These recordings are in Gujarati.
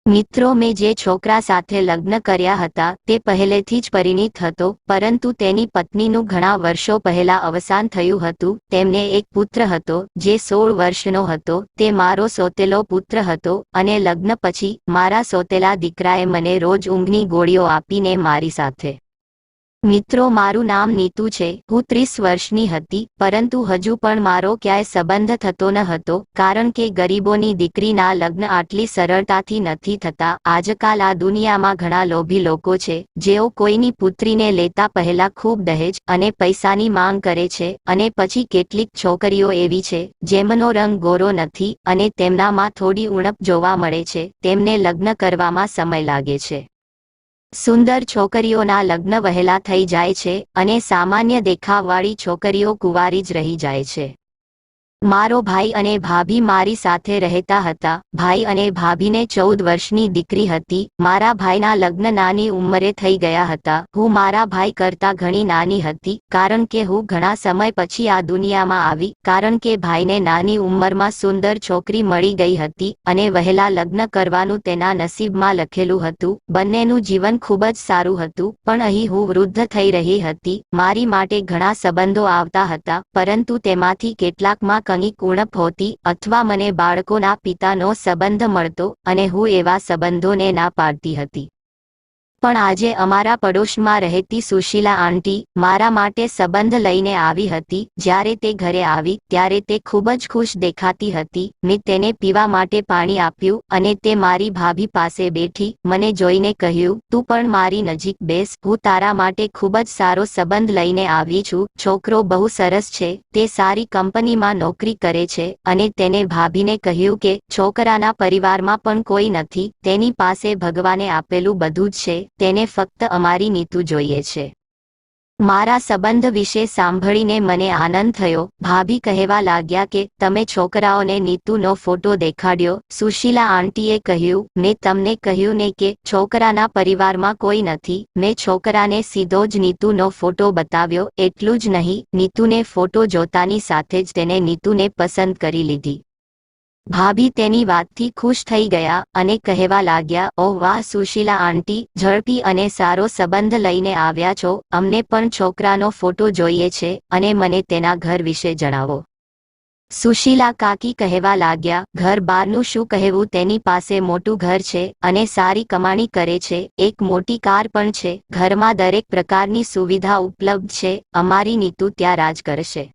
મિત્રો, મેં જે છોકરા સાથે લગ્ન કર્યા હતા તે પહેલેથી જ પરિણીત હતો, પરંતુ તેની પત્નીનું ઘણા વર્ષો પહેલા અવસાન થયું હતું. તેમને એક પુત્ર હતો જે 16 વર્ષનો હતો. તે મારો સોતેલો પુત્ર હતો અને લગ્ન પછી મારા સોતેલા દીકરાએ મને રોજ ઊંઘની ગોળીઓ આપીને મારી સાથે. મિત્રો, મારું નામ નીતુ છે. હું 30 વર્ષની હતી, પરંતુ હજુ પણ મારો ક્યાંય સંબંધ થતો ન હતો, કારણ કે ગરીબોની દીકરીના લગ્ન આટલી સરળતાથી નથી થતા. આજકાલ આ દુનિયામાં ઘણા લોભી લોકો છે જેઓ કોઈની પુત્રીને લેતા પહેલા ખૂબ દહેજ અને પૈસાની માંગ કરે છે, અને પછી કેટલીક છોકરીઓ એવી છે જેમનો રંગ ગોરો નથી અને તેમનામાં થોડી ઉણપ જોવા મળે છે. તેમને લગ્ન કરવામાં સમય લાગે છે. સુંદર છોકરીઓના લગ્ન વહેલા થઈ જાય છે અને સામાન્ય દેખાવવાળી છોકરીઓ કુંવારી જ રહી જાય છે. મારો ભાઈ અને ભાભી મારી સાથે રહેતા હતા. ભાઈ અને ભાભીને 14 વર્ષની દીકરી હતી. મારા ભાઈના લગ્ન નાની ઉંમરે થઈ ગયા હતા. હું મારા ભાઈ કરતાં ઘણી નાની હતી, કારણ કે હું ઘણા સમય પછી આ દુનિયામાં આવી, કારણ કે ભાઈને નાની ઉંમરમાં સુંદર છોકરી મળી ગઈ હતી અને વહેલા લગ્ન કરવાનું તેના નસીબમાં લખેલું હતું. બંનેનું જીવન ખૂબ જ સારું હતું, પણ અહીં હું વૃદ્ધ થઈ રહી હતી. મારી માટે ઘણા સંબંધો આવતા હતા, પરંતુ તેમાંથી કેટલાકમાં કંઈક ઉણપ હોતી, અથવા મને બાળકોના પિતાનો સંબંધ મળતો અને હું એવા સંબંધોને ના પાડતી હતી. પણ આજે અમારા પડોશમાં રહેતી સુશીલા આંટી મારા માટે સંબંધ લઈને આવી હતી. જ્યારે તે ઘરે આવી ત્યારે તે ખૂબ જ ખુશ દેખાતી હતી. મેં તેને પીવા માટે પાણી આપ્યું અને તે મારી ભાભી પાસે બેઠી. મને જોઈને કહ્યું, તું પણ મારી નજીક બેસ, હું તારા માટે ખૂબ જ સારો સંબંધ લઈને આવી છું. છોકરો બહુ સરસ છે, તે સારી કંપનીમાં નોકરી કરે છે અને તેને ભાભીને કહ્યું કે છોકરાના પરિવારમાં પણ કોઈ નથી, તેની પાસે ભગવાને આપેલું બધું જ છે, તેને ફક્ત અમારી નીતુ જોઈએ છે. મારા સંબંધ વિશે સાંભળીને મને આનંદ થયો. ભાભી કહેવા લાગ્યા કે તમે છોકરાઓને નીતુનો ફોટો દેખાડ્યો. સુશીલા આંટીએ કહ્યું, મેં તમને કહ્યું ને કે છોકરાના પરિવારમાં કોઈ નથી. મેં છોકરાને સીધો જ નીતુનો ફોટો બતાવ્યો. એટલું જ નહીં, નીતુને ફોટો જોતાની સાથે જ તેને નીતુને પસંદ કરી લીધી. ભાભી તેની વાતથી ખુશ થઈ ગયા અને કહેવા લાગ્યા, ઓહ વાહ સુશીલા આંટી, ઝડપી અને સારો સંબંધ લઈને આવ્યા છો. અમને પણ છોકરાનો ફોટો જોઈએ છે અને મને તેના ઘર વિશે જણાવો. સુશીલા કાકી કહેવા લાગ્યા, ઘર બહારનું શું કહેવું, તેની પાસે મોટું ઘર છે અને સારી કમાણી કરે છે. એક મોટી કાર પણ છે. ઘરમાં દરેક પ્રકારની સુવિધા ઉપલબ્ધ છે. અમારી નીતુ ત્યાં રાજ કરશે.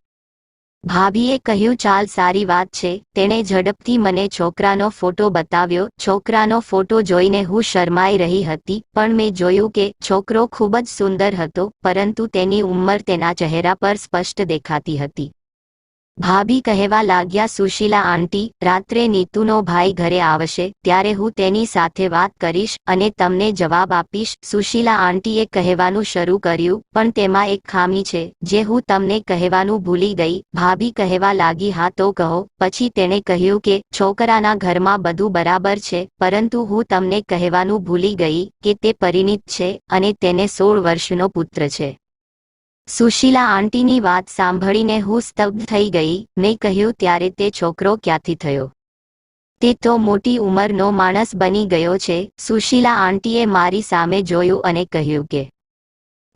ભાભીએ કહ્યું, ચાલ, સારી વાત છે. તેણે ઝડપથી મને છોકરાનો ફોટો બતાવ્યો. છોકરાનો ફોટો જોઈને હું શરમાઈ રહી હતી, પણ મેં જોયું કે છોકરો ખૂબ જ સુંદર હતો, પરંતુ તેની ઉંમર તેના ચહેરા પર સ્પષ્ટ દેખાતી હતી. ભાભી કહેવા લાગ્યા, સુશીલા આંટી, રાત્રે નીતુનો ભાઈ ઘરે આવશે ત્યારે હું તેની સાથે વાત કરીશ અને તમને જવાબ આપીશ. સુશીલા આંટીએ કહેવાનું શરૂ કર્યું, પણ તેમાં એક ખામી છે જે હું તમને કહેવાનું ભૂલી ગઈ. ભાભી કહેવા લાગી, હા તો કહો. પછી તેણે કહ્યું કે છોકરાના ઘરમાં બધું બરાબર છે, પરંતુ હું તમને કહેવાનું ભૂલી ગઈ કે તે પરિણીત છે અને તેને 16 વર્ષનો પુત્ર છે. સુશીલા આંટીની વાત સાંભળીને હું સ્તબ્ધ થઈ ગઈ. મેં કહ્યું, ત્યારે તે છોકરો ક્યાંથી થયો? તે તો મોટી ઉંમરનો માણસ બની ગયો છે. સુશીલા આંટીએ મારી સામે જોયું અને કહ્યું કે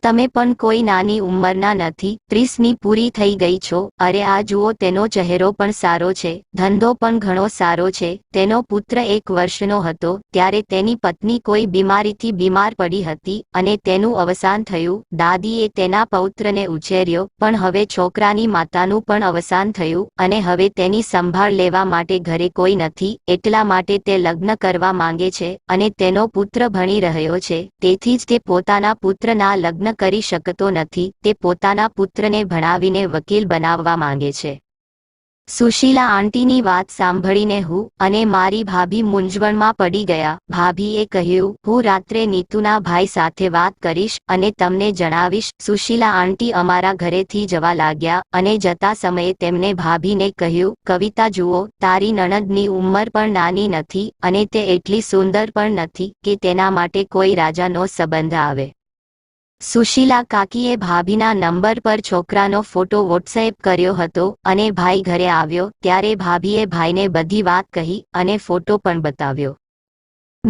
તમે પણ કોઈ નાની ઉંમરના નથી, 30ની પૂરી થઈ ગઈ છો. અરે આ જુઓ, તેનો ચહેરો પણ સારો છે, ધંધો પણ ઘણો સારો છે. તેનો પુત્ર 1 વર્ષનો હતો ત્યારે તેની પત્ની કોઈ બીમારીથી બીમાર પડી હતી અને તેનું અવસાન થયું. દાદીએ તેના પૌત્રને ઉછેર્યો, પણ હવે છોકરાની માતાનું પણ અવસાન થયું અને હવે તેની સંભાળ લેવા માટે ઘરે કોઈ નથી. એટલા માટે તે લગ્ન કરવા માંગે છે અને તેનો પુત્ર ભણી રહ્યો છે, તેથી જ તે પોતાના પુત્રના લગ્ન કરી શકતો નથી. તે પોતાના પુત્રને ભણાવીને વકીલ બનાવવા માંગે છે. સુશીલા આંટીની વાત સાંભળીને હું અને મારી ભાભી મૂંઝવણમાં પડી ગયા. ભાભીએ કહ્યું, હું રાત્રે નીતુના ભાઈ સાથે વાત કરીશ અને તમને જણાવીશ. સુશીલા આંટી અમારા ઘરેથી જવા લાગ્યા અને જતા સમયે તેમને ભાભીને કહ્યું, કવિતા જુઓ, તારી નણંદની ઉંમર પણ નાની નથી અને તે એટલી સુંદર પણ નથી કે તેના માટે કોઈ રાજાનો સંબંધ આવે. સુશીલા કાકીએ ભાભીના નંબર પર છોકરાનો ફોટો વોટ્સએપ કર્યો હતો અને ભાઈ ઘરે આવ્યો ત્યારે ભાભીએ ભાઈને બધી વાત કહી અને ફોટો પણ બતાવ્યો.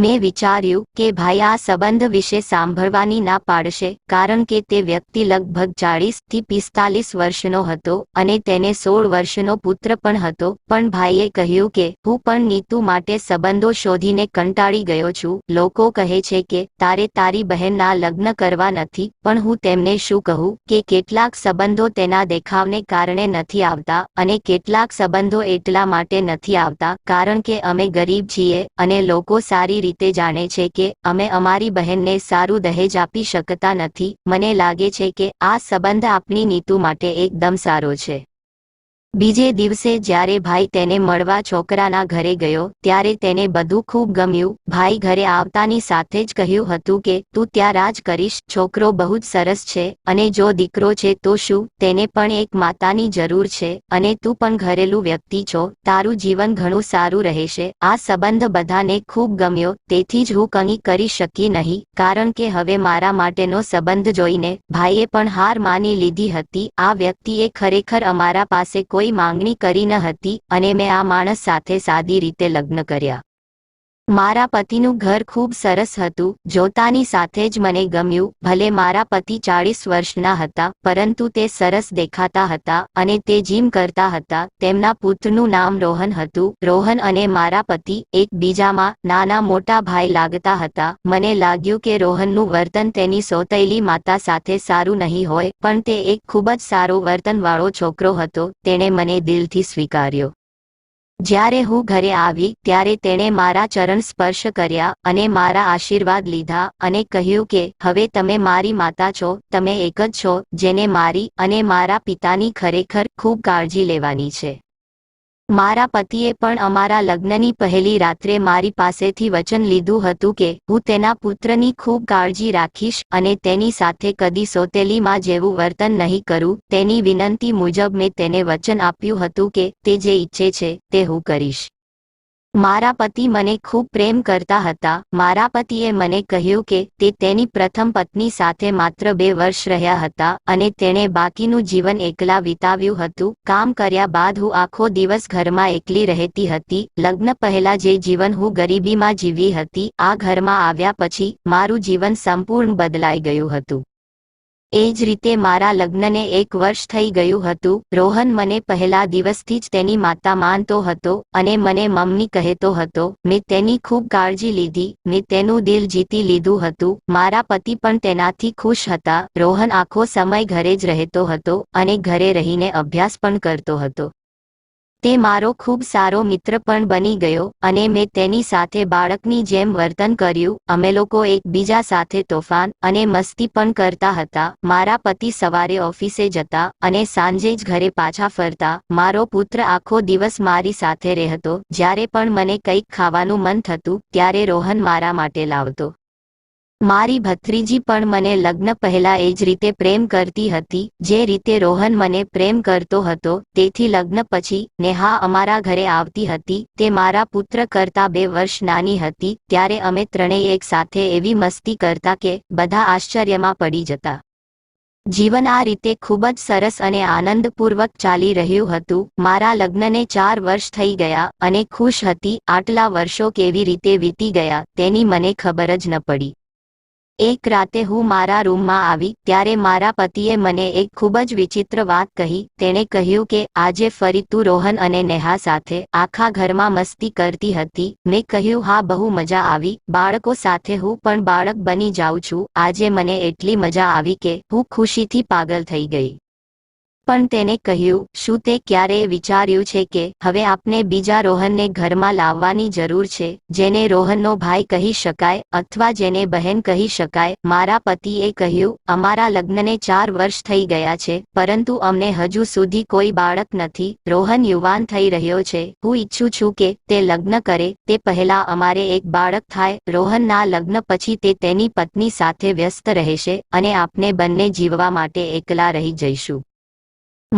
મેં વિચાર્યું કે ભાઈ આ સંબંધ વિશે સાંભળવાની ના પાડશે, કારણ કે તે વ્યક્તિ લગભગ 40 થી 45 વર્ષનો હતો અને તેને 16 વર્ષનો પુત્ર પણ હતો. પણ ભાઈએ કહ્યું કે હું પણ નીતુ માટે સંબંધો શોધીને કંટાળી ગયો છું. લોકો કહે છે કે તારે તારી બહેનના લગ્ન કરવા નથી, પણ હું તેમને શું કહું કે કેટલાક સંબંધો તેના દેખાવને કારણે નથી આવતા અને કેટલાક સંબંધો એટલા માટે નથી આવતા કારણ કે અમે ગરીબ છીએ અને લોકો સારી રીતે જાણે છે કે અમે અમારી બહેનને સારું દહેજ આપી શકતા નથી. મને લાગે છે કે આ સંબંધ આપણી નીતુ માટે એકદમ સારો છે. બીજે દિવસે જ્યારે ભાઈ તેને મળવા છોકરાના ઘરે ગયો ત્યારે તેને બધું ખૂબ ગમ્યું. ભાઈ ઘરે આવતાની સાથે જ કહ્યું હતું કે તું ત્યાં રાજ કરીશ, છોકરો બહુ જ સરસ છે અને જો દીકરો છે તો શું, તેને પણ એક માતાની જરૂર છે અને તું પણ ઘરેલું વ્યક્તિ છો, તારું જીવન ઘણું સારું રહેશે. આ સંબંધ બધાને ખૂબ ગમ્યો, તેથી જ હું કંઈ કરી શકી નહીં કારણ કે હવે મારા માટેનો સંબંધ જોઈને ભાઈએ પણ હાર માની લીધી હતી. આ વ્યક્તિએ ખરેખર અમારા પાસે કોઈ માંગણી કરી ન હતી અને મેં આ માણસ સાથે સાદી રીતે લગ્ન કર્યા. મારા પતિનું ઘર ખૂબ સરસ હતું, જોતાની સાથે જ મને ગમ્યું. ભલે મારા પતિ 40 વર્ષના હતા પરંતુ તે સરસ દેખાતા હતા અને તે જીમ કરતા હતા. તેમના પુત્રનું નામ રોહન હતું. રોહન અને મારા પતિ એકબીજામાં નાના મોટા ભાઈ લાગતા હતા. મને લાગ્યું કે રોહનનું વર્તન તેની સોતેલી માતા સાથે સારું નહીં હોય, પણ તે એક ખૂબ જ સારો વર્તનવાળો છોકરો હતો. તેણે મને દિલથી સ્વીકાર્યો. જ્યારે હું ઘરે આવી ત્યારે તેણે મારા ચરણ સ્પર્શ કર્યા અને મારા આશીર્વાદ લીધા અને કહ્યું કે હવે તમે મારી માતા છો, તમે એક જ છો જેને મારી અને મારા પિતાની ખરેખર ખૂબ કાળજી લેવાની છે. મારા પતિએ પણ અમારા લગ્નની પહેલી રાત્રે મારી પાસેથી વચન લીધું હતું કે હું તેના પુત્રની ખૂબ કાળજી રાખીશ અને તેની સાથે કદી સોતેલી માં જેવું વર્તન નહીં કરું. તેની વિનંતી મુજબ મેં તેને વચન આપ્યું હતું કે તે જે ઈચ્છે છે તે હું કરીશ. મારા પતિ મને ખૂબ પ્રેમ કરતા હતા. મારા પતિએ મને કહ્યું કે તે તેની પ્રથમ પત્ની સાથે માત્ર 2 વર્ષ રહ્યા હતા અને તેણે બાકીનું જીવન એકલા વિતાવ્યું હતું. કામ કર્યા બાદ હું આખો દિવસ ઘરમાં એકલી રહેતી હતી. લગ્ન પહેલા જે જીવન હું ગરીબીમાં જીવી હતી, આ ઘરમાં આવ્યા પછી મારું જીવન સંપૂર્ણ બદલાઈ ગયું હતું. એ જ રીતે મારા લગ્નને 1 વર્ષ થઈ ગયું હતું. રોહન મને પહેલા દિવસથી જ તેની માતા માનતો હતો અને મને મમ્મી કહેતો હતો. મેં તેની ખૂબ કાળજી લીધી, મેં તેનું દિલ જીતી લીધું હતું. મારા પતિ પણ તેનાથી ખુશ હતા. રોહન આખો સમય ઘરે જ રહેતો હતો અને ઘરે રહીને અભ્યાસ પણ કરતો હતો. તે મારો ખૂબ સારો મિત્ર પણ બની ગયો અને મેં તેની સાથે બાળકની જેમ વર્તન કર્યું. અમે લોકો એકબીજા સાથે તોફાન અને મસ્તી પણ કરતા હતા. મારા પતિ સવારે ઓફિસે જતા અને સાંજે જ ઘરે પાછા ફરતા. મારો પુત્ર આખો દિવસ મારી સાથે રહેતો. જ્યારે પણ મને કંઈક ખાવાનું મન થતું ત્યારે રોહન મારા માટે લાવતો. મારી ભત્રીજી પણ મને લગ્ન પહેલા એ જ રીતે પ્રેમ કરતી હતી જે રીતે રોહન મને પ્રેમ કરતો હતો. તેથી લગ્ન પછી નેહા અમારા ઘરે આવતી હતી. તે મારા પુત્ર કરતાં 2 વર્ષ નાની હતી. ત્યારે અમે ત્રણેય એક સાથે એવી મસ્તી કરતા કે બધા આશ્ચર્યમાં પડી જતા. જીવન આ રીતે ખૂબ જ સરસ અને આનંદપૂર્વક ચાલી રહ્યું હતું. મારા લગ્નને 4 વર્ષ થઈ ગયા અને ખુશ હતી. આટલા વર્ષો કેવી રીતે વીતી ગયા તેની મને ખબર જ ન પડી. એક રાતે હું મારા રૂમમાં આવી ત્યારે મારા પતિએ મને એક ખૂબ જ વિચિત્ર વાત કહી. તેણે કહ્યું કે આજે ફરી તું રોહન અને નેહા સાથે આખા ઘરમાં મસ્તી કરતી હતી. મેં કહ્યું હા, બહુ મજા આવી. બાળકો સાથે હું પણ બાળક બની જાઉં છું. આજે મને એટલી મજા આવી કે હું ખુશીથી પાગલ થઈ ગઈ. પણ તેને કહ્યું, શું તે ક્યારેય વિચાર્યું છે કે હવે આપણે બીજા રોહનને ઘરમાં લાવવાની જરૂર છે, જેને રોહનનો ભાઈ કહી શકાય અથવા જેને બહેન કહી શકાય? મારા પતિએ કહ્યું, અમારા લગ્નને 4 વર્ષ થઈ ગયા છે પરંતુ અમને હજુ સુધી કોઈ બાળક નથી. રોહન યુવાન થઈ રહ્યો છે. હું ઈચ્છું છું કે તે લગ્ન કરે તે પહેલા અમારે એક બાળક થાય. રોહનના લગ્ન પછી તે તેની પત્ની સાથે વ્યસ્ત રહેશે અને આપણે બંને જીવવા માટે એકલા રહી જઈશું.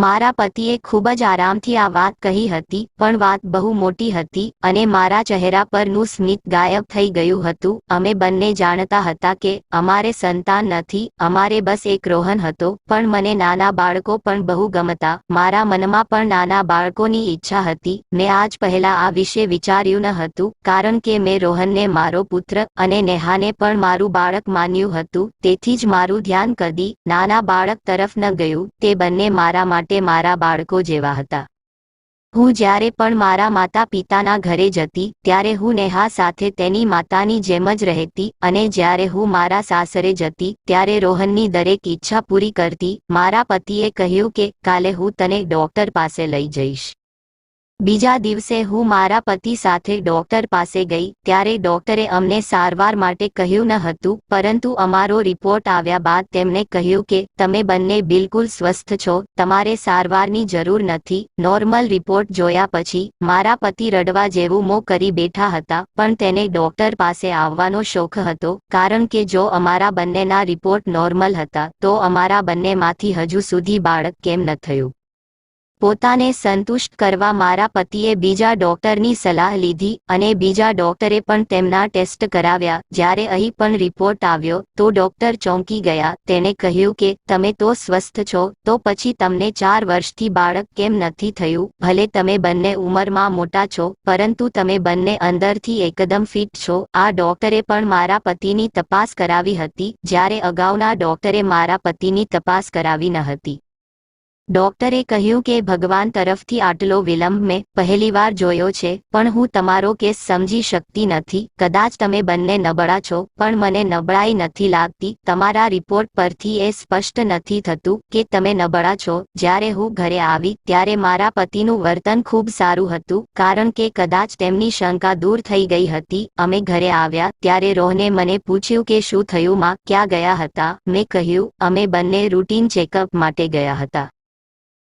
મારા પતિએ ખૂબ જ આરામથી આ વાત કહી હતી, પણ વાત બહુ મોટી હતી અને મારા ચહેરા પરનું સ્મિત ગાયબ થઈ ગયું હતું. અમે બંને જાણતા હતા કે અમારે સંતાન નથી, અમારે બસ એક રોહન હતો. પણ મને નાના બાળકો પણ બહુ ગમતા. મારા મનમાં પણ નાના બાળકોની ઈચ્છા હતી. મેં આજ પહેલા આ વિશે વિચાર્યું ન હતું, કારણ કે મેં રોહનને મારો પુત્ર અને નેહાને પણ મારું બાળક માન્યું હતું. તેથી જ મારું ધ્યાન કદી નાના બાળક તરફ ન ગયું. તે બંને મારા માટે મારા બાળકો જેવા હતા. હું જ્યારે પણ મારા માતા પિતાના ઘરે જતી ત્યારે હું નેહા સાથે તેની માતાની જેમ જ રહેતી, અને જ્યારે હું મારા સાસરે જતી ત્યારે રોહનની દરેક ઈચ્છા પૂરી કરતી. મારા પતિએ કહ્યું કે કાલે હું તને ડોક્ટર પાસે લઈ જઈશ. બીજા દિવસે હું મારા પતિ સાથે ડોક્ટર પાસે ગઈ ત્યારે ડોક્ટરે અમને સારવાર માટે કહ્યું ન હતું, પરંતુ અમારો રિપોર્ટ આવ્યા બાદ તેમણે કહ્યું કે તમે બંને બિલકુલ સ્વસ્થ છો, તમારે સારવારની જરૂર નથી. નોર્મલ રિપોર્ટ જોયા પછી મારા પતિ રડવા જેવું મોં કરી બેઠા હતા, પણ તેને ડોક્ટર પાસે આવવાનો શોખ હતો, કારણ કે જો અમારા બંનેના રિપોર્ટ નોર્મલ હતા તો અમારા બંનેમાંથી હજુ સુધી બાળક કેમ ન થયું. પોતાને સંતુષ્ટ કરવા મારા પતિએ બીજા ડોક્ટરની સલાહ લીધી અને બીજા ડોક્ટરે પણ તેમના ટેસ્ટ કરાવ્યા. જ્યારે અહીં પણ રિપોર્ટ આવ્યો તો ડોક્ટર ચોંકી ગયા. તેણે કહ્યું કે તમે તો સ્વસ્થ છો, તો પછી તમને 4 વર્ષથી બાળક કેમ નથી થયું? ભલે તમે બંને ઉંમરમાં મોટા છો, પરંતુ તમે બંને અંદરથી એકદમ ફિટ છો. આ ડોક્ટરે પણ મારા પતિની તપાસ કરાવી હતી, જ્યારે અગાઉના ડોક્ટરે મારા પતિની તપાસ કરાવી ન હતી. ડોક્ટરે કહ્યું કે ભગવાન તરફથી આટલો વિલંબ મેં પહેલીવાર જોયો છે, પણ હું તમારો કેસ સમજી શકતી નથી. કદાચ તમે બંને નબળા છો, પણ મને નબળાઈ નથી લાગતી. તમારા રિપોર્ટ પરથી એ સ્પષ્ટ નથી થતું કે તમે નબળા છો. જ્યારે હું ઘરે આવી ત્યારે મારા પતિનું વર્તન ખૂબ સારું હતું, કારણ કે કદાચ તેમની શંકા દૂર થઈ ગઈ હતી. અમે ઘરે આવ્યા ત્યારે રોહને મને પૂછ્યું કે શું થયું માં, ક્યાં ગયા હતા? મેં કહ્યું અમે બંને રૂટીન ચેકઅપ માટે ગયા હતા.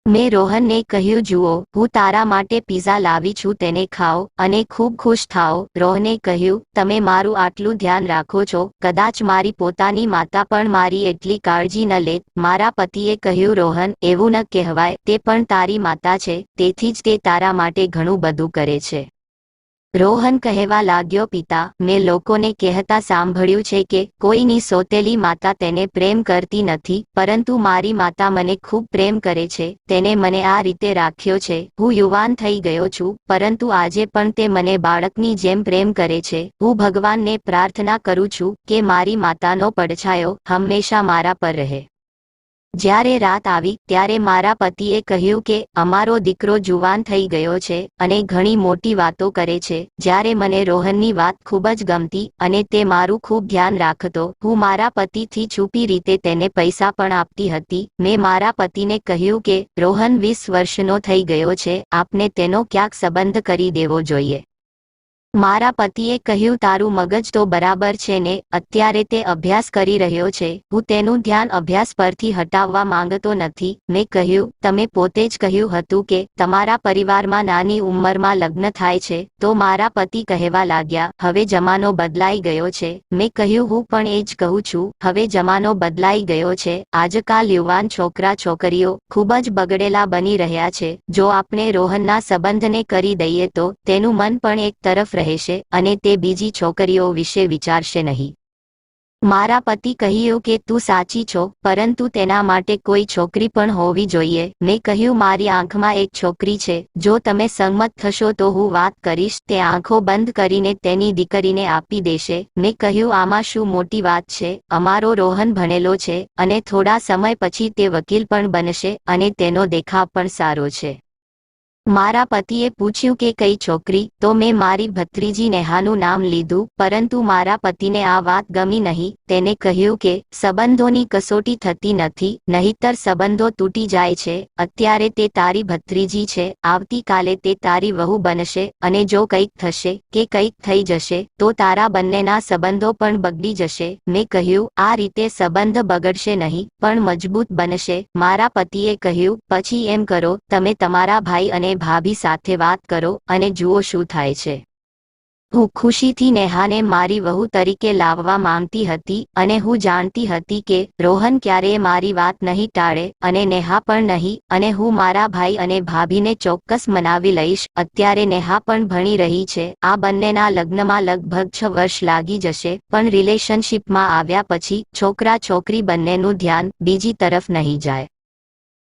મેં રોહનને કહ્યું જુઓ, હું તારા માટે પિઝા લાવી છું, તેને ખાઓ અને ખૂબ ખુશ થાઓ. રોહને કહ્યું તમે મારું આટલું ધ્યાન રાખો છો, કદાચ મારી પોતાની માતા પણ મારી એટલી કાળજી ન લેત. મારા પતિએ કહ્યું રોહન, એવું ન કહેવાય, તે પણ તારી માતા છે, તેથી જ તે તારા માટે ઘણું બધું કરે છે. રોહન કહેવા લાગ્યો પિતા, મેં લોકોને કહેતા સાંભળ્યું છે કે કોઈની સોતેલી માતા તેને પ્રેમ કરતી નથી, પરંતુ મારી માતા મને ખૂબ પ્રેમ કરે છે. તેને મને આ રીતે રાખ્યો છે. હું યુવાન થઈ ગયો છું, પરંતુ આજે પણ તે મને બાળકની જેમ પ્રેમ કરે છે. હું ભગવાનને પ્રાર્થના કરું છું કે મારી માતાનો પડછાયો હંમેશા મારા પર રહે. જ્યારે રાત આવી ત્યારે મારા પતિએ કહ્યું કે અમારો દીકરો જુવાન થઈ ગયો છે અને ઘણી મોટી વાતો કરે છે. જ્યારે મને રોહનની વાત ખૂબ જ ગમતી અને તે મારું ખૂબ ધ્યાન રાખતો, હું મારા પતિથી છુપી રીતે તેને પૈસા પણ આપતી હતી. મેં મારા પતિને કહ્યું કે રોહન 20 વર્ષનો થઈ ગયો છે, આપને તેનો ક્યાંક સંબંધ કરી દેવો જોઈએ. મારા પતિએ કહ્યું તારું મગજ તો બરાબર છે ને, અત્યારે તે અભ્યાસ કરી રહ્યો છે. હું તેનું ધ્યાન અભ્યાસ પરથી હટાવવા માંગતો નથી. મેં કહ્યું તમે પોતે જ કહ્યું હતું કે તમારા પરિવારમાં નાની ઉંમરમાં લગ્ન થાય છે. તો મારા પતિ કહેવા લાગ્યા હવે જમાનો બદલાઈ ગયો છે. મેં કહ્યું હું પણ એ જ કહું છું, હવે જમાનો બદલાઈ ગયો છે. આજકાલ યુવાન છોકરા છોકરીઓ ખૂબ જ બગડેલા બની રહ્યા છે. જો આપણે રોહનના સંબંધને કરી દઈએ તો તેનું મન પણ એક તરફ રહેશે અને તે બીજી છોકરીઓ વિશે વિચારશે નહીં. મારા પતિ કહ્યું કે તું સાચી છો, પરંતુ તેના માટે કોઈ છોકરી પણ હોવી જોઈએ. મેં કહ્યું મારી આંખમાં એક છોકરી છે, જો તમે સંમત થશો તો હું વાત કરીશ. તે આંખો બંધ કરીને તેની દીકરીને આપી દેશે. મેં કહ્યું આમાં શું મોટી વાત છે, અમારો રોહન ભણેલો છે અને થોડા સમય પછી તે વકીલ પણ બનશે અને તેનો દેખાવ પણ સારો છે. મારા પતિએ પૂછ્યું કે કઈ છોકરી? તો મેં મારી ભત્રીજી નેહાનું નામ લીધું, પરંતુ મારા પતિને આ વાત ગમી નહીં. તેને કહ્યું કે સંબંધોની કસોટી થતી નથી, નહીંતર સંબંધો તૂટી જાય છે. અત્યારે તે તારી ભત્રીજી છે, આવતીકાલે તે તારી વહુ બનશે અને જો કંઈક થશે કે કંઈક થઈ જશે તો તારા બંનેના સંબંધો પણ બગડી જશે. મેં કહ્યું આ રીતે સંબંધ બગડશે નહીં, પણ મજબૂત બનશે. મારા પતિએ કહ્યું પછી એમ કરો, તમે તમારા ભાઈ અને ભાભી સાથે વાત કરો અને જુઓ શું થાય છે. હું ખુશીથી નેહાને મારી વહુ તરીકે લાવવા માંગતી હતી અને હું જાણતી હતી કે રોહન ક્યારેય મારી વાત નહીં ટાળે અને નેહા પણ નહીં, અને હું મારા ભાઈ અને ભાભીને ચોક્કસ મનાવી લઈશ. અત્યારે નેહા પણ ભણી રહી છે. આ બંનેના લગ્નમાં લગભગ 6 વર્ષ લાગી જશે, પણ રિલેશનશિપમાં આવ્યા પછી છોકરા છોકરી બંનેનું ધ્યાન બીજી તરફ નહીં જાય.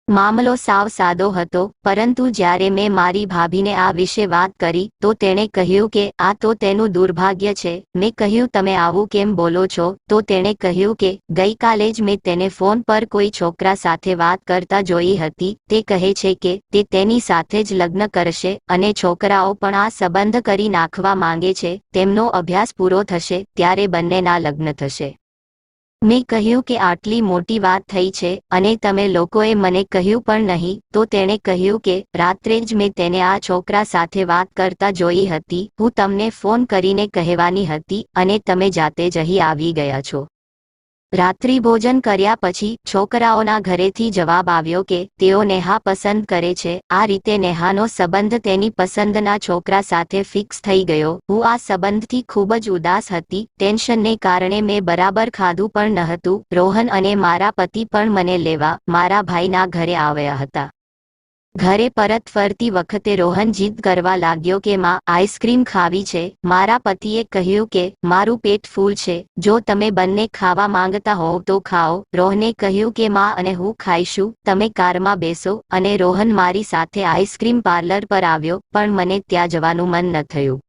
મામલો સાવ સાદો હતો, પરંતુ જ્યારે મેં મારી ભાભીને આ વિશે વાત કરી તો તેણે કહ્યું કે આ તો તેનું દુર્ભાગ્ય છે. મેં કહ્યું તમે આવું કેમ બોલો છો? તો તેણે કહ્યું કે ગઈકાલે જ મેં તેને ફોન પર કોઈ છોકરા સાથે વાત કરતા જોઈ હતી. તે કહે છે કે તે તેની સાથે જ લગ્ન કરશે અને છોકરાઓ પણ આ સંબંધ કરી નાખવા માંગે છે. તેમનો અભ્યાસ પૂરો થશે ત્યારે બંનેના લગ્ન થશે. મેં કહ્યું કે આટલી મોટી વાત થઈ છે અને તમે લોકોએ મને કહ્યું પણ નહીં. તો તેણે કહ્યું કે રાત્રે જ મેં તેને આ છોકરા સાથે વાત કરતા જોઈ હતી. હું તમને ફોન કરીને કહેવાની હતી અને તમે જાતે જ અહીં આવી ગયા છો. રાત્રિ ભોજન કર્યા પછી છોકરાઓના ઘરેથી જવાબ આવ્યો કે તેઓ નેહા પસંદ કરે છે. આ રીતે નેહાનો સંબંધ તેની પસંદના છોકરા સાથે ફિક્સ થઈ ગયો. હું આ સંબંધથી ખૂબ જ ઉદાસ હતી. ટેન્શનને કારણે મેં બરાબર ખાધું પણ નહોતું. રોહન અને મારા પતિ પણ મને લેવા મારા ભાઈના ઘરે આવ્યા હતા. ઘરે પરત ફરતી વખતે રોહન જીદ કરવા લાગ્યો કે માં આઈસ્ક્રીમ ખાવી છે. મારા પતિએ કહ્યું કે મારું પેટ ફૂલ છે, જો તમે બંને ખાવા માંગતા હોવ તો ખાઓ. રોહને કહ્યું કે માં અને હું ખાઈશું, તમે કારમાં બેસો. અને રોહન મારી સાથે આઈસ્ક્રીમ પાર્લર પર આવ્યો, પણ મને ત્યાં જવાનું મન ન થયું.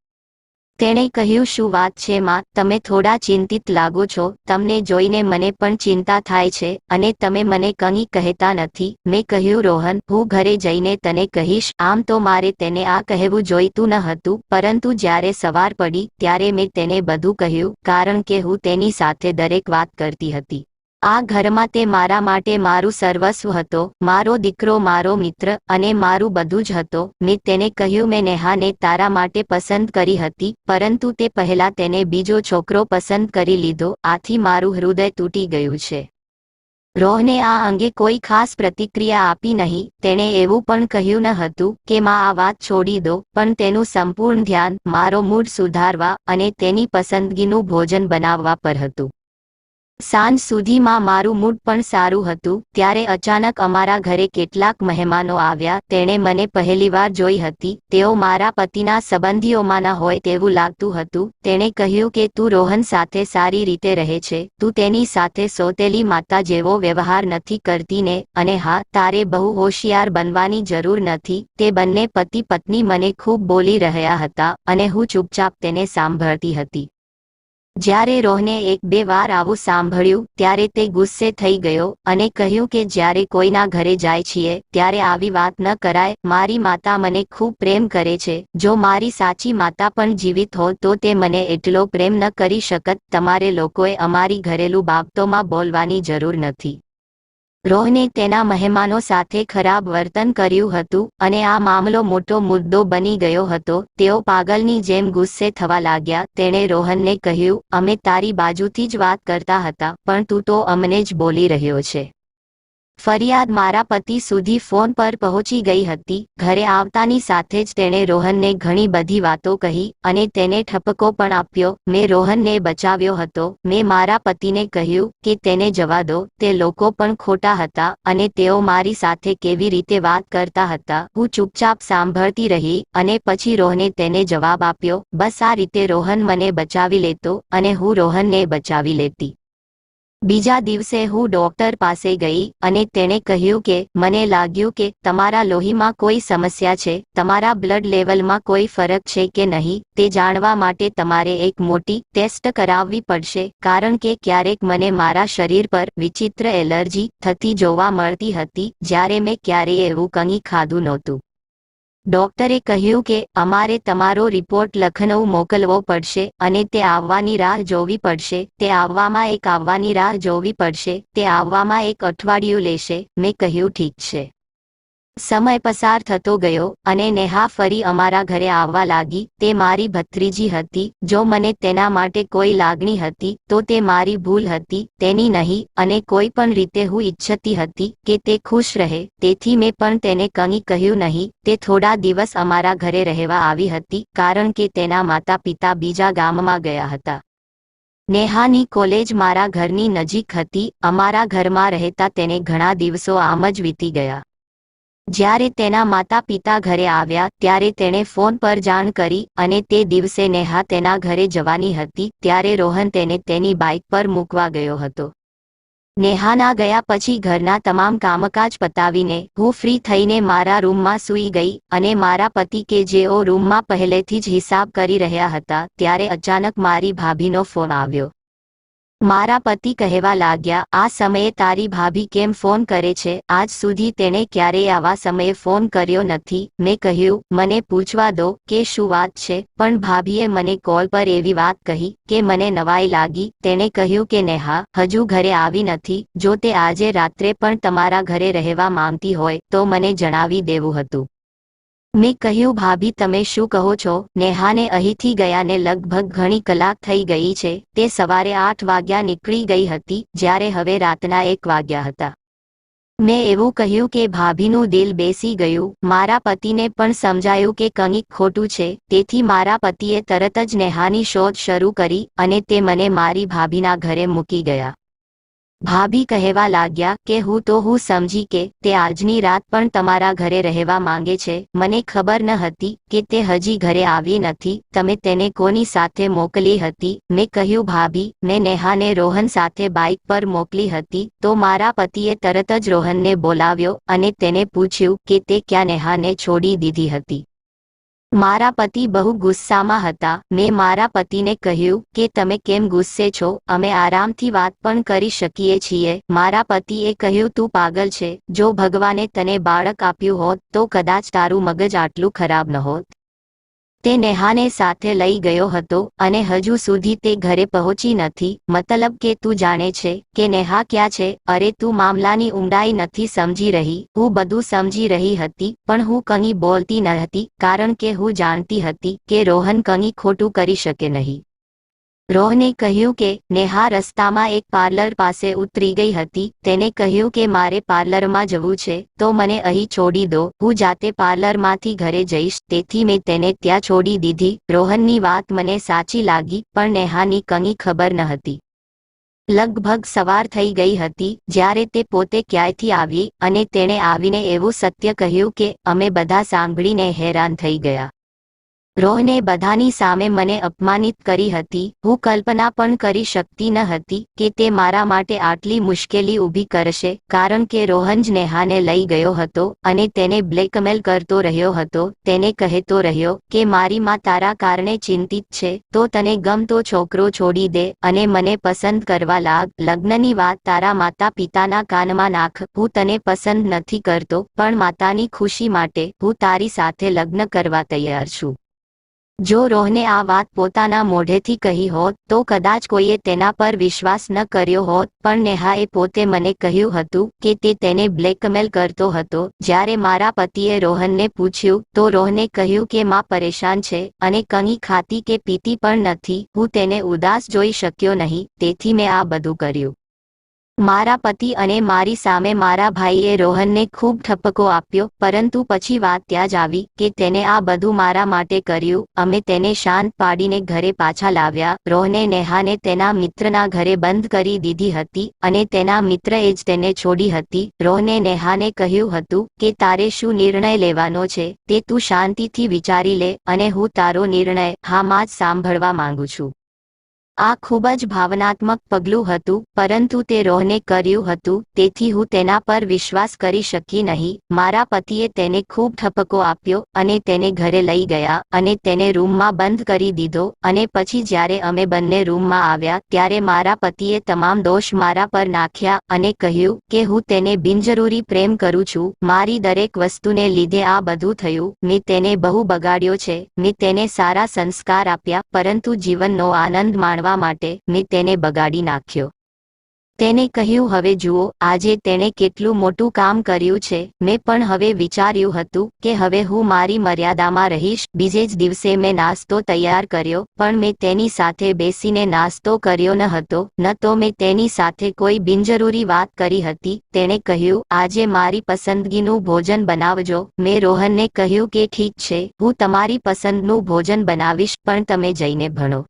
તેણે કહ્યું શું વાત છે માં, તમે થોડા ચિંતિત લાગો છો. તમને જોઈને મને પણ ચિંતા થાય છે અને તમે મને કંઈ કહેતા નથી. મેં કહ્યું રોહન, હું ઘરે જઈને તને કહીશ. આમ તો મારે તેને આ કહેવું જોઈતું ન હતું, પરંતુ જ્યારે સવાર પડી ત્યારે મેં તેને બધું કહ્યું, કારણ કે હું તેની સાથે દરેક વાત કરતી હતી. આ ઘરમાં તે મારા માટે મારું સર્વસ્વ હતો, મારો દીકરો, મારો મિત્ર અને મારું બધું જ હતો. મેં તેને કહ્યું મેં નેહાને તારા માટે પસંદ કરી હતી, પરંતુ તે પહેલા તેને બીજો છોકરો પસંદ કરી લીધો. આથી મારું હૃદય તૂટી ગયું છે. રોહને આ અંગે કોઈ ખાસ પ્રતિક્રિયા આપી નહીં. તેણે એવું પણ કહ્યું ન હતું કે માં આ વાત છોડી દો, પણ તેનું સંપૂર્ણ ધ્યાન મારો મૂડ સુધારવા અને તેની પસંદગીનું ભોજન બનાવવા પર હતું. સાંજ સુધીમાં મારું મૂડ પણ સારું હતું. ત્યારે અચાનક અમારા ઘરે કેટલાક મહેમાનો આવ્યા. તેણે મને પહેલીવાર જોઈ હતી. તેઓ મારા પતિના સંબંધીઓમાંના હોય તેવું લાગતું હતું. તેણે કહ્યું કે તું રોહન સાથે સારી રીતે રહે છે, તું તેની સાથે સોતેલી માતા જેવો વ્યવહાર નથી કરતી ને? અને હા, તારે બહુ હોશિયાર બનવાની જરૂર નથી. તે બંને પતિ પત્ની મને ખૂબ બોલી રહ્યા હતા અને હું ચૂપચાપ તેને સાંભળતી હતી. જ્યારે રોહને 1-2 વાર આવું સાંભળ્યું ત્યારે તે ગુસ્સે થઈ ગયો અને કહ્યું કે જ્યારે કોઈના ઘરે જાય છીએ ત્યારે આવી વાત ન કરાય. મારી માતા મને ખૂબ પ્રેમ કરે છે. જો મારી સાચી માતા પણ જીવિત હોત તો તે મને એટલો પ્રેમ ન કરી શકત. તમારે લોકોએ અમારી ઘરેલું બાબતોમાં બોલવાની જરૂર નથી. રોહને તેના મહેમાનો સાથે ખરાબ વર્તન કર્યું હતું અને આ મામલો મોટો મુદ્દો બની ગયો હતો. તેઓ પાગલની જેમ ગુસ્સે થવા લાગ્યા. તેણે રોહનને કહ્યું, અમે તારી બાજુથી જ વાત કરતા હતા, પણ તું તો અમને જ બોલી રહ્યો છે. ફરિયાદ મારા પતિ સુધી ફોન પર પહોંચી ગઈ હતી. ઘરે આવતાની સાથે જ તેણે રોહનને ઘણી બધી વાતો કહી અને તેને ઠપકો પણ આપ્યો. મેં રોહનને બચાવ્યો હતો. મેં મારા પતિને કહ્યું કે તેને જવા દો, તે લોકો પણ ખોટા હતા અને તેઓ મારી સાથે કેવી રીતે વાત કરતા હતા. હું ચૂપચાપ સાંભળતી રહી અને પછી રોહને તેને જવાબ આપ્યો. બસ આ રીતે રોહન મને બચાવી લેતો અને હું રોહનને બચાવી લેતી. બીજા દિવસે હું ડોક્ટર પાસે ગઈ અને તેણે કહ્યું કે મને લાગ્યું કે તમારા લોહીમાં કોઈ સમસ્યા છે, તમારા બ્લડ લેવલમાં કોઈ ફરક છે કે નહીં તે જાણવા માટે તમારે એક મોટી ટેસ્ટ કરાવવી પડશે, કારણ કે ક્યારેક મને મારા શરીર પર વિચિત્ર એલર્જી થતી જોવા મળતી હતી, જ્યારે મેં ક્યારેય એવું કંઈ ખાધું નહોતું. ડોક્ટરે કહ્યું કે અમારે તમારો રિપોર્ટ લખનઉ મોકલવો પડશે અને તે આવવાની રાહ જોવી પડશે. તે આવવાની રાહ જોવી પડશે. તે આવવામાં 1 અઠવાડિયું લેશે. મેં કહ્યું ઠીક છે. સમય પસાર થતો ગયો અને નેહા ફરી અમારા ઘરે આવવા લાગી. તે મારી ભત્રીજી હતી. જો મને તેના માટે કોઈ લાગણી હતી તો તે મારી ભૂલ હતી, તેની નહીં. અને કોઈ પણ રીતે હું ઈચ્છતી હતી કે તે ખુશ રહે, તેથી મેં પણ તેને કંઈ કહ્યું નહીં. તે થોડા દિવસ અમારા ઘરે રહેવા આવી હતી કારણ કે તેના માતા પિતા બીજા ગામમાં ગયા હતા. નેહાની કોલેજ મારા ઘરની નજીક હતી. અમારા ઘરમાં રહેતા તેને ઘણા દિવસો આમ જ વીતી ગયા. જ્યારે તેના માતા પિતા ઘરે આવ્યા ત્યારે તેણે ફોન પર જાણ કરી અને તે દિવસે નેહા તેના ઘરે જવાની હતી ત્યારે રોહન તેને તેની બાઇક પર મૂકવા ગયો હતો. નેહાના ગયા પછી ઘરના તમામ કામકાજ પતાવીને હું ફ્રી થઈને મારા રૂમમાં સૂઈ ગઈ અને મારા પતિ કે જેઓ રૂમમાં પહેલેથી જ હિસાબ કરી રહ્યા હતા ત્યારે અચાનક મારી ભાભીનો ફોન આવ્યો. મારા પતિ કહેવા લાગ્યા, આ સમયે તારી ભાભી કેમ ફોન કરે છે? આજ સુધી તેણે ક્યારેય આવા સમયે ફોન કર્યો નથી. મેં કહ્યું, મને પૂછવા દો કે શું વાત છે. પણ ભાભીએ મને કોલ પર એવી વાત કહી કે મને નવાઈ લાગી. તેણે કહ્યું કે નેહા હજુ ઘરે આવી નથી. જો તે આજે રાત્રે પણ તમારા ઘરે રહેવા માંગતી હોય તો મને જણાવી દેવું હતું. મેં કહ્યું, ભાભી તમે શું કહો છો? નેહાને અહીંથી ગયાને લગભગ ઘણી કલાક થઈ ગઈ છે. તે સવારે 8 વાગ્યા નીકળી ગઈ હતી જ્યારે હવે રાતના 1 વાગ્યા હતા. મેં એવું કહ્યું કે ભાભીનું દિલ બેસી ગયું. મારા પતિને પણ સમજાયું કે કંઈક ખોટું છે, તેથી મારા પતિએ તરત જ નેહાની શોધ શરૂ કરી અને તે મને મારી ભાભીના ઘરે મૂકી ગયા. ભાભી કહેવા લાગ્યા કે હું સમજી કે તે આજની રાત પણ તમારા ઘરે રહેવા માંગે છે. મને ખબર ન હતી કે તે હજી ઘરે આવી નથી. તમે તેને કોની સાથે મોકલી હતી? મેં કહ્યું, ભાભી મેં નેહાને રોહન સાથે બાઇક પર મોકલી હતી. તો મારા પતિએ તરત જ રોહનને બોલાવ્યો અને તેને પૂછ્યું કે તે ક્યાં નેહાને છોડી દીધી હતી. મારા પતિ બહુ ગુસ્સામાં હતા. મેં મારા પતિને કહ્યું કે તમે કેમ ગુસ્સે છો? અમે આરામથી વાત પણ કરી શકીએ છીએ. મારા પતિએ કહ્યું, તું પાગલ છે. જો ભગવાને તને બાળક આપ્યું હોત તો કદાચ તારું મગજ આટલું ખરાબ નહોત. તે નેહાને સાથે લઈ ગયો હતો અને હજુ સુધી તે ઘરે પહોંચી નથી. મતલબ કે તું જાણે છે કે નેહા ક્યાં છે? અરે તું મામલાની ઊંડાઈ નથી સમજી રહી. હું બધું સમજી રહી હતી પણ હું કંઈ બોલતી ન હતી કારણ કે હું જાણતી હતી કે રોહન કંઈ ખોટું કરી શકે નહીં. રોહને કહ્યું કે નેહા રસ્તામાં એક પાર્લર પાસે ઉતરી ગઈ હતી. તેને કહ્યું કે મારે પાર્લરમાં જવું છે તો મને અહીં છોડી દો. હું જાતે પાર્લરમાંથી ઘરે જઈશ. તેથી મેં તેને ત્યાં છોડી દીધી. રોહનની વાત મને સાચી લાગી પણ નેહાની કંઈ ખબર ન હતી. લગભગ સવાર થઈ ગઈ હતી જ્યારે તે પોતે ક્યાંયથી આવી અને તેણે આવીને એવું સત્ય કહ્યું કે અમે બધા સાંભળીને હેરાન થઈ ગયા. રોહને બધાની સામે મને અપમાનિત કરી હતી. હું કલ્પના પણ કરી શકતી ન હતી કે તે મારા માટે આટલી મુશ્કેલી ઊભી કરશે કારણ કે રોહન જ નેહાને લઈ ગયો હતો અને તેને બ્લેકમેલ કરતો રહ્યો હતો. તેને કહેતો રહ્યો કે મારી માં તારા કારણે ચિંતિત છે, તો તને ગમતો છોકરો છોડી દે અને મને પસંદ કરવા લાગ. લગ્નની વાત તારા માતા પિતાના કાનમાં નાખ. હું તને પસંદ નથી કરતો પણ માતાની ખુશી માટે હું તારી સાથે લગ્ન કરવા તૈયાર છું. જો રોહને આ વાત પોતાના મોઢેથી કહી હોત તો કદાચ કોઈએ તેના પર વિશ્વાસ ન કર્યો હોત. પણ નેહાએ પોતે મને કહ્યું હતું કે તે તેને બ્લેકમેલ કરતો હતો. જ્યારે મારા પતિએ રોહનને પૂછ્યું તો રોહને કહ્યું કે માં પરેશાન છે અને કંઈ ખાતી કે પીતી પણ નથી. હું તેને ઉદાસ જોઈ શક્યો નહીં, તેથી મેં આ બધું કર્યું. મારા પતિ અને મારી સામે મારા ભાઈએ રોહનને ખૂબ ઠપકો આપ્યો પરંતુ પછી વાત ત્યાં જ આવી કે તેને આ બધું મારા માટે કર્યું. અમે તેને શાંત પાડીને ઘરે પાછા લાવ્યા. રોહને નેહાને તેના મિત્રના ઘરે બંધ કરી દીધી હતી અને તેના મિત્રએ જ તેને છોડી હતી. રોહને નેહાને કહ્યું હતું કે તારે શું નિર્ણય લેવાનો છે તે તું શાંતિથી વિચારી લે અને હું તારો નિર્ણય હામાં જ સાંભળવા માંગુ છું. આ ખૂબ જ ભાવનાત્મક પગલું હતું પરંતુ તે રોહને કર્યું હતું તેથી હું તેના પર વિશ્વાસ કરી શકી નહીં. મારા પતિએ તેને ખૂબ ઠપકો આપ્યો અને તેને ઘરે લઈ ગયા અને તેને રૂમમાં બંધ કરી દીધો અને પછી જ્યારે અમે બંને રૂમમાં આવ્યા ત્યારે મારા પતિએ તમામ દોષ મારા પર નાખ્યા અને કહ્યું કે હું તેને બિનજરૂરી પ્રેમ કરું છું. મારી દરેક વસ્તુને લીધે આ બધું થયું. મેં તેને બહુ બગાડ્યો છે. મેં તેને સારા સંસ્કાર આપ્યા પરંતુ જીવનનો આનંદ માણવા માટે મેં તેને બગાડી નાખ્યો. તેને કહ્યું, હવે જુઓ, આજે તેણે કેટલું મોટું કામ કર્યું છે. મેં પણ હવે વિચાર્યું હતું કે હવે હું મારી મર્યાદામાં રહીશ. બીજે જ દિવસે મેં નાસ્તો તૈયાર કર્યો, પણ મેં તેની સાથે બેસીને નાસ્તો કર્યો ન હતો, ન તો મેં તેની સાથે કોઈ બિનજરૂરી વાત કરી હતી. તેણે કહ્યું, આજે મારી પસંદગીનું ભોજન બનાવજો. મેં રોહનને કહ્યું કે ઠીક છે, હું તમારી પસંદનું ભોજન બનાવીશ, પણ તમે જઈને ભણો.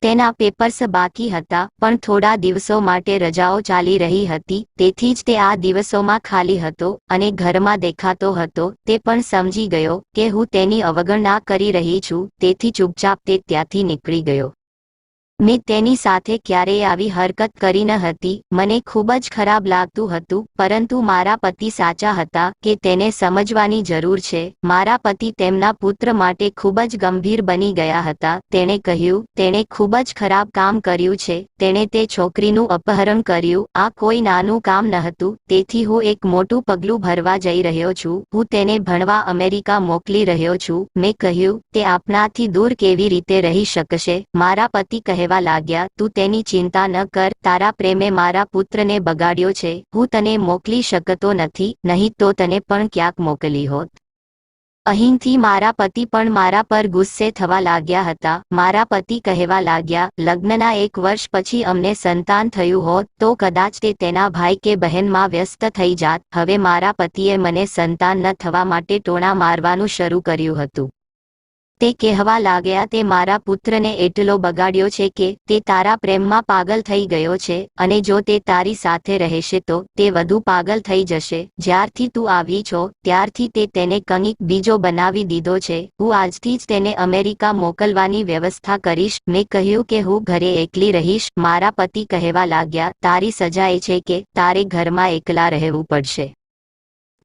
તેના પેપર્સ બાકી હતા, પણ થોડા દિવસો માટે રજાઓ ચાલી રહી હતી, તેથી જ તે આ દિવસોમાં ખાલી હતો અને ઘરમાં દેખાતો હતો. તે પણ સમજી ગયો કે હું તેની અવગણના કરી રહી છું, તેથી ચૂપચાપ તે ત્યાંથી નીકળી ગયો. મેં તેની સાથે ક્યારેય આવી હરકત કરી ન હતી. મને ખૂબ જ ખરાબ લાગતું હતું, પરંતુ મારા પતિ સાચા હતા કે તેને સમજવાની જરૂર છે. મારા પતિ તેમના પુત્ર માટે ખૂબ જ ગંભીર બની ગયા હતા. તેણે કહ્યું, તેણે ખૂબ જ ખરાબ કામ કર્યું છે. તેણે તે છોકરીનું અપહરણ કર્યું. આ કોઈ નાનું કામ ન હતું, તેથી હું એક મોટું પગલું ભરવા જઈ રહ્યો છું. હું તેને ભણવા અમેરિકા મોકલી રહ્યો છું. મેં કહ્યું, તે આપણાથી દૂર કેવી રીતે રહી શકશે? મારા પતિ કહેવા લાગ્યા, તું તેની ચિંતા ન કર. તારા પ્રેમે મારા પુત્રને બગાડ્યો છે. હું તને મોકલી શકતો નથી, નહીં તો તને પણ ક્યાંક મોકલી હોત. અહીંથી મારા પતિ પણ મારા પર ગુસ્સે થવા લાગ્યા હતા. મારા પતિ કહેવા લાગ્યા, લગ્નના 1 વર્ષ પછી અમને સંતાન થયું હોત તો કદાચ તે તેના ભાઈ કે બહેનમાં વ્યસ્ત થઈ જાત. હવે મારા પતિએ મને સંતાન ન થવા માટે ટોણા મારવાનું શરૂ કર્યું હતું. તે કહેવા લાગ્યા, તે મારા પુત્રને એટલો બગાડ્યો છે કે તે તારા પ્રેમમાં પાગલ થઈ ગયો છે, અને જો તે તારી સાથે રહેશે તો તે વધુ પાગલ થઈ જશે. જ્યારથી તું આવી છો ત્યારથી તે તેને કંઈક બીજો બનાવી દીધો છે. હું આજથી જ તેને અમેરિકા મોકલવાની વ્યવસ્થા કરીશ. મેં કહ્યું કે હું ઘરે એકલી રહીશ. મારા પતિ કહેવા લાગ્યા, તારી સજા એ છે કે તારે ઘરમાં એકલા રહેવું પડશે.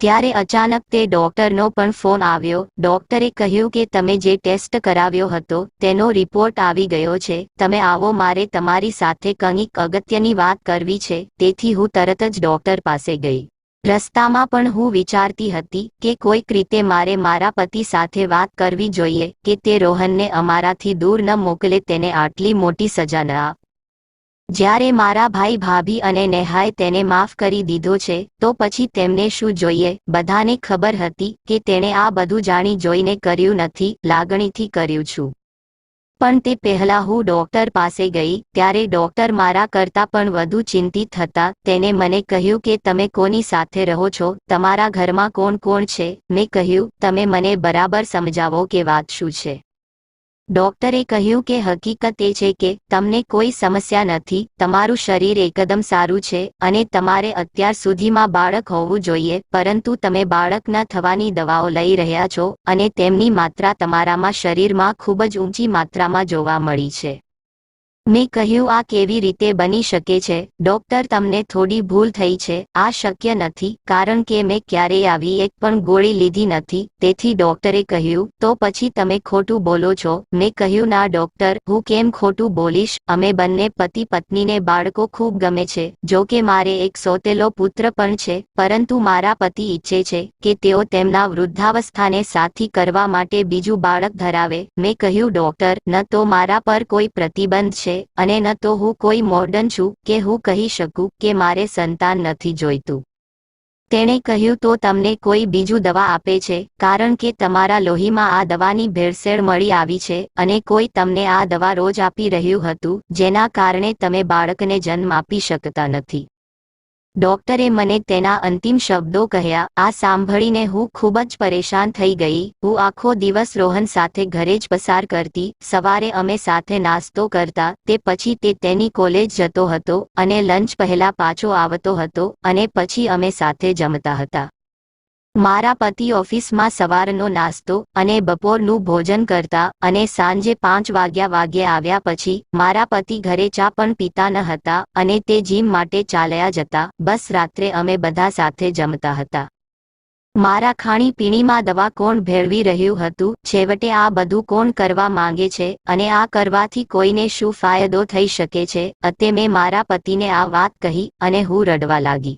ત્યારે અચાનક તે ડોક્ટરનો પણ ફોન આવ્યો. ડોક્ટરે કહ્યું કે તમે જે ટેસ્ટ કરાવ્યો હતો તેનો રિપોર્ટ આવી ગયો છે. તમે આવો, મારે તમારી સાથે કંઈક અગત્યની વાત કરવી છે. તેથી હું તરત જ ડોક્ટર પાસે ગઈ. રસ્તામાં પણ હું વિચારતી હતી કે કોઈક રીતે મારે મારા પતિ સાથે વાત કરવી જોઈએ કે તે રોહનને અમારાથી દૂર ન મોકલે, તેને આટલી મોટી સજા ન આપે. જ્યારે મારા ભાઈ ભાભી અને નેહાએ તેને માફ કરી દીધો છે, તો પછી તેમને શું જોઈએ? બધાને ખબર હતી કે તેણે આ બધું જાણી જોઈને કર્યું નથી, લાગણીથી કર્યું છું. પણ તે પહેલા હું ડોક્ટર પાસે ગઈ ત્યારે ડોક્ટર મારા કરતાં પણ વધુ ચિંતિત હતા. તેને મને કહ્યું કે તમે કોની સાથે રહો છો? તમારા ઘરમાં કોણ કોણ છે? મેં કહ્યું, તમે મને બરાબર સમજાવો કે વાત શું છે. ડોક્ટરે કહ્યું કે હકીકત એ છે કે તમને કોઈ સમસ્યા નથી, તમારું શરીર એકદમ સારું છે અને તમારે અત્યાર સુધીમાં બાળક હોવું જોઈએ, પરંતુ તમે બાળક ન થવાની દવાઓ લઈ રહ્યા છો અને તેમની માત્રા તમારામાં શરીરમાં ખૂબ જ ઊંચી માત્રામાં જોવા મળી છે. મેં કહ્યું, આ કેવી રીતે બની શકે છે? ડોક્ટર, તમને થોડી ભૂલ થઈ છે. આ શક્ય નથી, કારણ કે મેં ક્યારેય આવી એક પણ ગોળી લીધી નથી. તેથી ડોક્ટરે કહ્યું, તો પછી તમે ખોટું બોલો છો. મેં કહ્યું, ના ડોક્ટર, હું કેમ ખોટું બોલીશ? અમે બંને પતિ પત્નીને બાળકો ખૂબ ગમે છે. જો કે મારે એક સોતેલો પુત્ર પણ છે, પરંતુ મારા પતિ ઈચ્છે છે કે તેઓ તેમના વૃદ્ધાવસ્થાને સાથી કરવા માટે બીજું બાળક ધરાવે. મેં કહ્યું, ડોક્ટર, ન તો મારા પર કોઈ પ્રતિબંધ છે અને ન તો હું કોઈ મોર્ડન છું કે હું કહી શકું કે મારે સંતાન નથી જોઈતું. તેણે કહ્યું, તો તમને કોઈ બીજું દવા આપે છે, કારણ કે તમારા લોહીમાં આ દવાની ભેળસેળ મળી આવી છે અને કોઈ તમને આ દવા રોજ આપી રહ્યું હતું, જેના કારણે તમે બાળકને જન્મ આપી શકતા નથી. ડોક્ટરે મને તેના અંતિમ શબ્દો કહ્યા. આ સાંભળીને હું ખૂબ જ પરેશાન થઈ ગઈ. હું આખો દિવસ રોહન સાથે ઘરે જ પસાર કરતી. સવારે અમે સાથે નાસ્તો કરતા, તે પછી તે તેની કોલેજ જતો હતો અને લંચ પહેલા પાછો આવતો હતો અને પછી અમે સાથે જમતા હતા. મારા પતિ ઓફિસમાં સવારનો નાસ્તો અને બપોરનું ભોજન કરતા અને સાંજે 5 વાગ્યા આવ્યા પછી મારા પતિ ઘરે ચા પણ પીતા ન હતા અને તે જીમ માટે ચાલ્યા જતા. બસ રાત્રે અમે બધા સાથે જમતા હતા. મારા ખાણીપીણીમાં દવા કોણ ભેળવી રહ્યું હતું? છેવટે આ બધું કોણ કરવા માંગે છે અને આ કરવાથી કોઈને શું ફાયદો થઈ શકે છે? અંતે મેં મારા પતિને આ વાત કહી અને હું રડવા લાગી.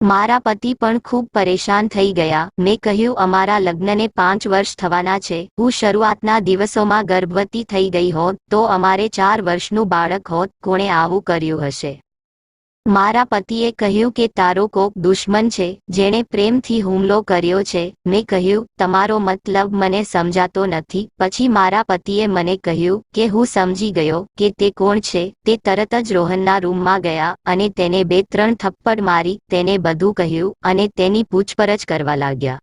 મારા પતિ પણ ખૂબ પરેશાન થઈ ગયા. મેં કહ્યું, અમારા લગ્નને 5 વર્ષ થવાના છે. હું શરૂઆતના દિવસોમાં ગર્ભવતી થઈ ગઈ હોત તો અમારે 4 વર્ષનું બાળક હોત. કોણે આવું કર્યું હશે? મારા પતિએ કહ્યું કે તારો કોક દુશ્મન છે જેણે પ્રેમથી હુમલો કર્યો છે. મેં કહ્યું, તમારો મતલબ મને સમજાતો નથી. પછી મારા પતિએ મને કહ્યું કે હું સમજી ગયો કે તે કોણ છે. તે તરત જ રોહનના રૂમમાં ગયા અને તેને 2-3 થપ્પડ મારી તેને બધું કહ્યું અને તેની પૂછપરછ કરવા લાગ્યા.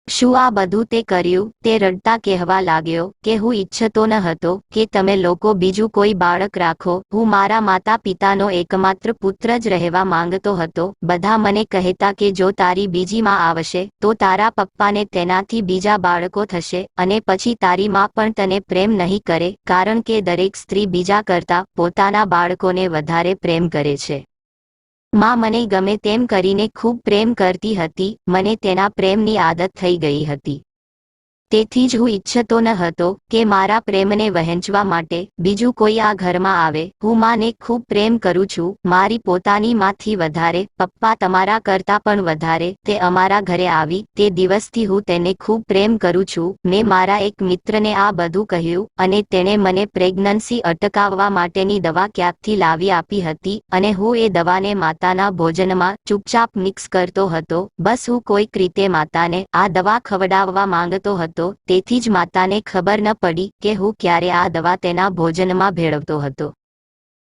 શું આ બધું તે કર્યું? તે રડતા કહેવા લાગ્યો કે હું ઈચ્છતો ન હતો કે તમે લોકો બીજું કોઈ બાળક રાખો. હું મારા માતા પિતાનો એકમાત્ર પુત્ર જ રહેવા માંગતો હતો. બધા મને કહેતા કે જો તારી બીજી માં આવશે તો તારા પપ્પાને તેનાથી બીજા બાળકો થશે અને પછી તારી માં પણ તને પ્રેમ નહીં કરે, કારણ કે દરેક સ્ત્રી બીજા કરતા પોતાના બાળકોને વધારે પ્રેમ કરે છે. માં મને ગમે તેમ કરીને ખૂબ પ્રેમ કરતી હતી. મને તેના પ્રેમની આદત થઈ ગઈ હતી. તેથી જ હું ઈચ્છતો ન હતો કે મારા પ્રેમને વહેંચવા માટે બીજું કોઈ આ ઘરમાં આવે. હું માને ખૂબ પ્રેમ કરું છું, મારી પોતાની માંથી વધારે, પપ્પા તમારા કરતા પણ વધારે. તે અમારા ઘરે આવી તે દિવસથી હું તેને ખૂબ પ્રેમ કરું છું. મેં મારા એક મિત્રને આ બધું કહ્યું અને તેણે મને પ્રેગ્નન્સી અટકાવવા માટેની દવા ક્યાંકથી લાવી આપી હતી અને હું એ દવાને માતાના ભોજનમાં ચૂપચાપ મિક્સ કરતો હતો. બસ હું કોઈક રીતે માતાને આ દવા ખવડાવવા માંગતો હતો. તેથી જ માતાને ખબર ન પડી કે હું ક્યારે આ દવા તેના ભોજનમાં ભેળવતો હતો.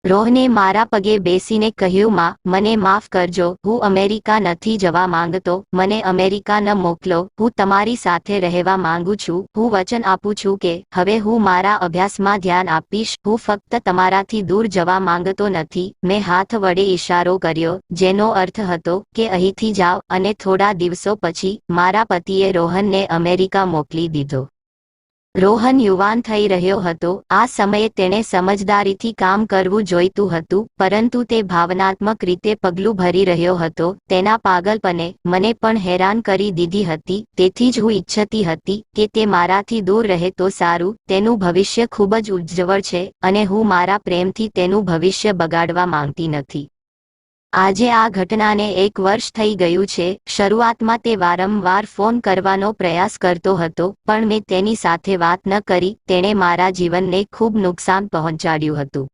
રોહને મારા પગે બેસીને કહ્યું, માં, મને માફ કરજો, હું અમેરિકા નથી જવા માંગતો. મને અમેરિકા ન મોકલો. હું તમારી સાથે રહેવા માંગુ છું. હું વચન આપું છું કે હવે હું મારા અભ્યાસમાં ધ્યાન આપીશ. હું ફક્ત તમારાથી દૂર જવા માંગતો નથી. મેં હાથ વડે ઇશારો કર્યો, જેનો અર્થ હતો કે અહીંથી જાઓ, અને થોડા દિવસો પછી મારા પતિએ રોહનને અમેરિકા મોકલી દીધો. રોહન યુવાન થઈ રહ્યો હતો. આ સમયે તેણે સમજદારીથી કામ કરવું જોઈતું હતું, પરંતુ તે ભાવનાત્મક રીતે પગલું ભરી રહ્યો હતો. તેના પાગલપણે મને પણ હેરાન કરી દીધી હતી. તેથી જ હું ઈચ્છતી હતી કે તે મારાથી દૂર રહે તો સારું. તેનું ભવિષ્ય ખૂબ જ ઉજ્જવળ છે અને હું મારા પ્રેમથી તેનું ભવિષ્ય બગાડવા માંગતી નથી. આજે આ ઘટનાને 1 વર્ષ થઈ ગયું છે. શરૂઆતમાં તે વારંવાર ફોન કરવાનો પ્રયાસ કરતો હતો, પણ મેં તેની સાથે વાત ન કરી. તેણે મારા જીવનને ખૂબ નુકસાન પહોંચાડ્યું હતું.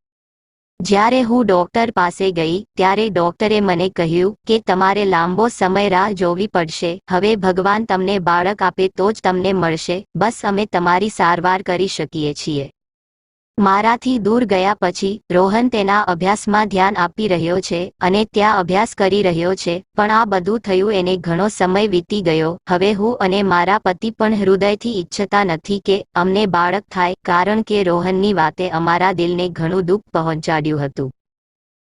જ્યારે હું ડોક્ટર પાસે ગઈ ત્યારે ડોક્ટરે મને કહ્યું કે તમારે લાંબો સમય રાહ જોવી પડશે. હવે ભગવાન તમને બાળક આપે તો જ તમને મળશે. બસ અમે તમારી સારવાર કરી શકીએ છીએ. મારાથી દૂર ગયા પછી રોહન તેના અભ્યાસમાં ધ્યાન આપી રહ્યો છે અને ત્યાં અભ્યાસ કરી રહ્યો છે. પણ આ બધું થયું એને ઘણો સમય વીતી ગયો. હવે હું અને મારા પતિ પણ હૃદયથી ઈચ્છતા નથી કે અમને બાળક થાય, કારણ કે રોહનની વાતે અમારા દિલને ઘણું દુઃખ પહોંચાડ્યું હતું.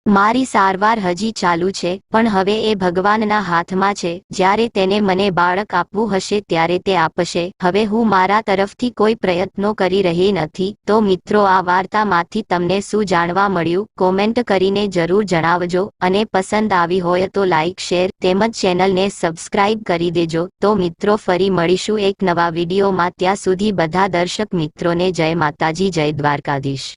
મારી સારવાર હજી ચાલુ છે, પણ હવે એ ભગવાનના હાથમાં છે. જ્યારે તેને મને બાળક આપવું હશે ત્યારે તે આપશે. હવે હું મારા તરફથી કોઈ પ્રયત્નો કરી રહી નથી. તો મિત્રો, આ વાર્તામાંથી તમને શું જાણવા મળ્યું? કોમેન્ટ કરીને જરૂર જણાવજો અને પસંદ આવી હોય તો લાઇક, શેર તેમજ ચેનલને સબસ્ક્રાઇબ કરી દેજો. તો મિત્રો, ફરી મળીશું એક નવા વિડીયોમાં. ત્યાં સુધી બધા દર્શક મિત્રોને જય માતાજી, જય દ્વારકાધીશ.